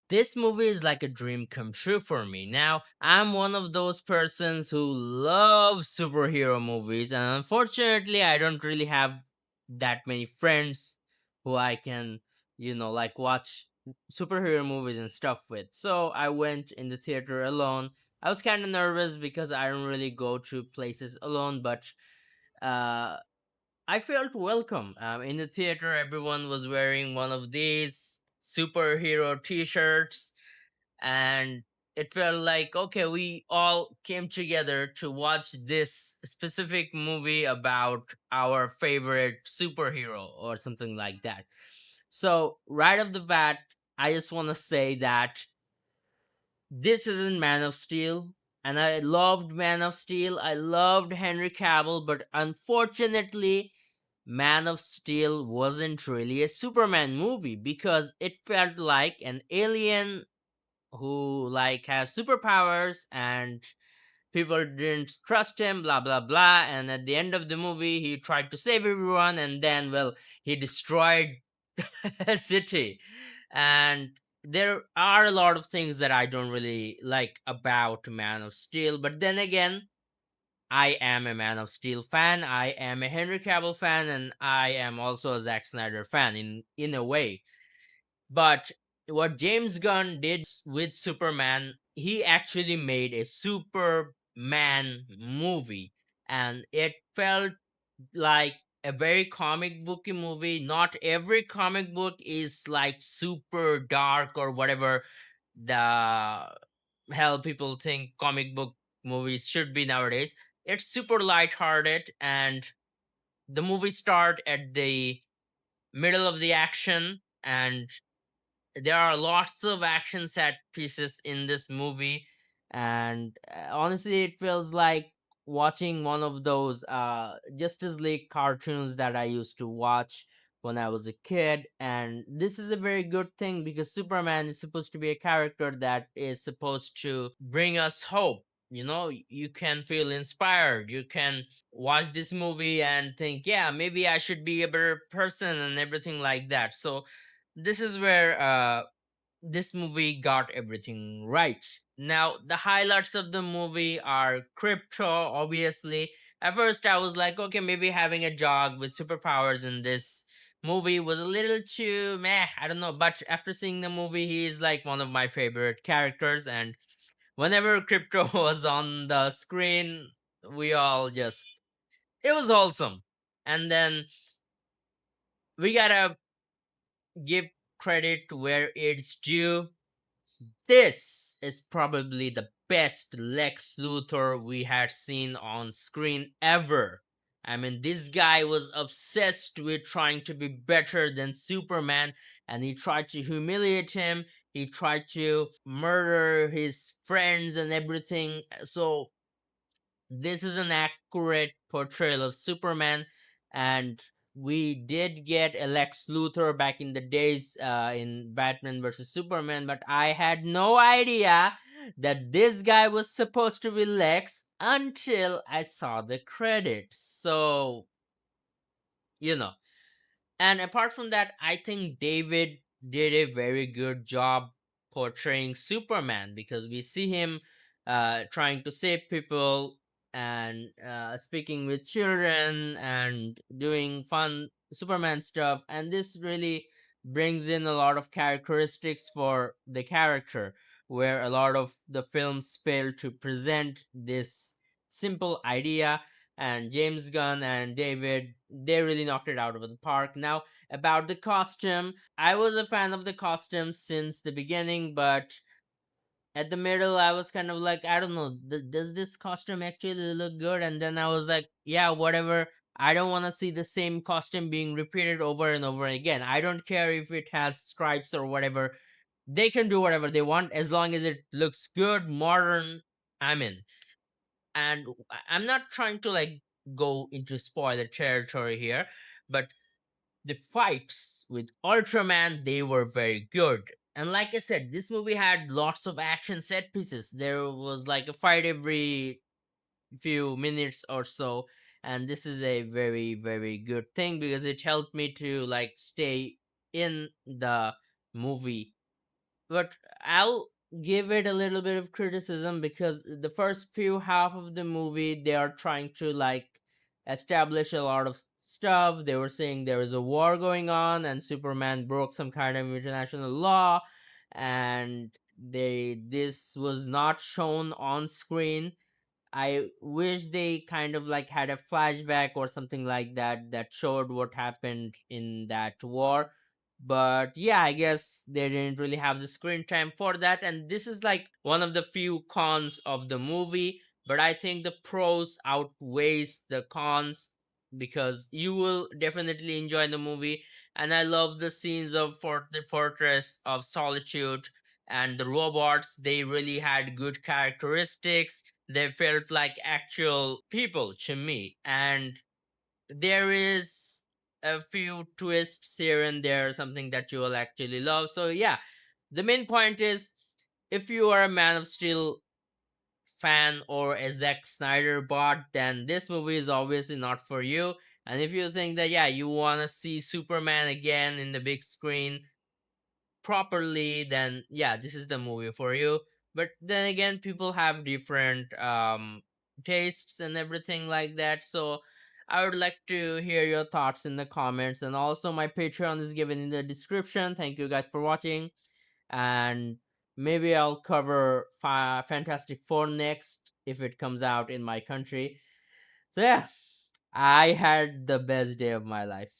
This movie is like a dream come true for me. Now, I'm one of those persons who love superhero movies, and unfortunately, I don't really have that many friends who I can, like watch superhero movies and stuff with. So I went in the theater alone. I was kind of nervous because I don't really go to places alone, but uh, I felt welcome. In the theater, everyone was wearing one of these superhero t shirts, and it felt like, okay, we all came together to watch this specific movie about our favorite superhero or something like that. So, right off the bat, I just want to say that this isn't Man of Steel. And I loved Man of Steel. I loved Henry Cavill, but unfortunately, Man of Steel wasn't really a Superman movie because it felt like an alien who like has superpowers and people didn't trust him, blah blah blah. And at the end of the movie he tried to save everyone, and then, well, he destroyed a city. And there are a lot of things that I don't really like about Man of Steel, but then again, I am a Man of Steel fan, I am a Henry Cavill fan, and I am also a Zack Snyder fan in a way. But what James Gunn did with Superman, he actually made a Superman movie, and it felt like a very comic booky movie. Not every comic book is like super dark or whatever the hell people think comic book movies should be nowadays. It's super lighthearted, and the movie start at the middle of the action, and there are lots of action set pieces in this movie. And honestly, it feels like watching one of those Justice League cartoons that I used to watch when I was a kid. And this is a very good thing because Superman is supposed to be a character that is supposed to bring us hope. You can feel inspired, you can watch this movie and think, yeah, maybe I should be a better person and everything like that. So this is where this movie got everything right. Now, the highlights of the movie are Crypto, obviously. At first, I was like, okay, maybe having a dog with superpowers in this movie was a little too meh, I don't know. But after seeing the movie, he is like one of my favorite characters. And whenever Crypto was on the screen, we all just, it was awesome. And then we gotta give credit where it's due. This is probably the best Lex Luthor we had seen on screen ever. I mean, this guy was obsessed with trying to be better than Superman, and he tried to humiliate him. He tried to murder his friends and everything. So, this is an accurate portrayal of Superman, and we did get a Lex Luthor back in the days in Batman versus Superman, but I had no idea that this guy was supposed to be Lex until I saw the credits. So, you know. And apart from that, I think David did a very good job portraying Superman because we see him trying to save people and speaking with children and doing fun Superman stuff. And this really brings in a lot of characteristics for the character, where a lot of the films fail to present this simple idea. And James Gunn and David, they really knocked it out of the park. Now, about the costume, I was a fan of the costume since the beginning, but at the middle, I was kind of like, I don't know, does this costume actually look good? And then I was like, yeah, whatever. I don't want to see the same costume being repeated over and over again. I don't care if it has stripes or whatever. They can do whatever they want as long as it looks good, modern. I'm in. And I'm not trying to like go into spoiler territory here, but the fights with Ultraman, they were very good. And like I said, this movie had lots of action set pieces. There was like a fight every few minutes or so. And this is a very, very good thing because it helped me to like stay in the movie but I'll give it a little bit of criticism because the first few half of the movie they are trying to like establish a lot of stuff. They were saying there is a war going on and Superman broke some kind of international law, and this was not shown on screen. I wish they kind of like had a flashback or something like that that showed what happened in that war. But yeah, I guess they didn't really have the screen time for that. And this is like one of the few cons of the movie. But I think the pros outweighs the cons because you will definitely enjoy the movie. And I love the scenes of the Fortress of Solitude and the robots. They really had good characteristics. They felt like actual people to me. And there is a few twists here and there, something that you will actually love. So yeah, the main point is if you are a Man of Steel fan or a Zack Snyder bot, then this movie is obviously not for you. And if you think that yeah, you want to see Superman again in the big screen, properly, then yeah, this is the movie for you. But then again, people have different tastes and everything like that. So I would like to hear your thoughts in the comments. And also my Patreon is given in the description. Thank you guys for watching. And maybe I'll cover Fantastic Four next if it comes out in my country. So yeah, I had the best day of my life.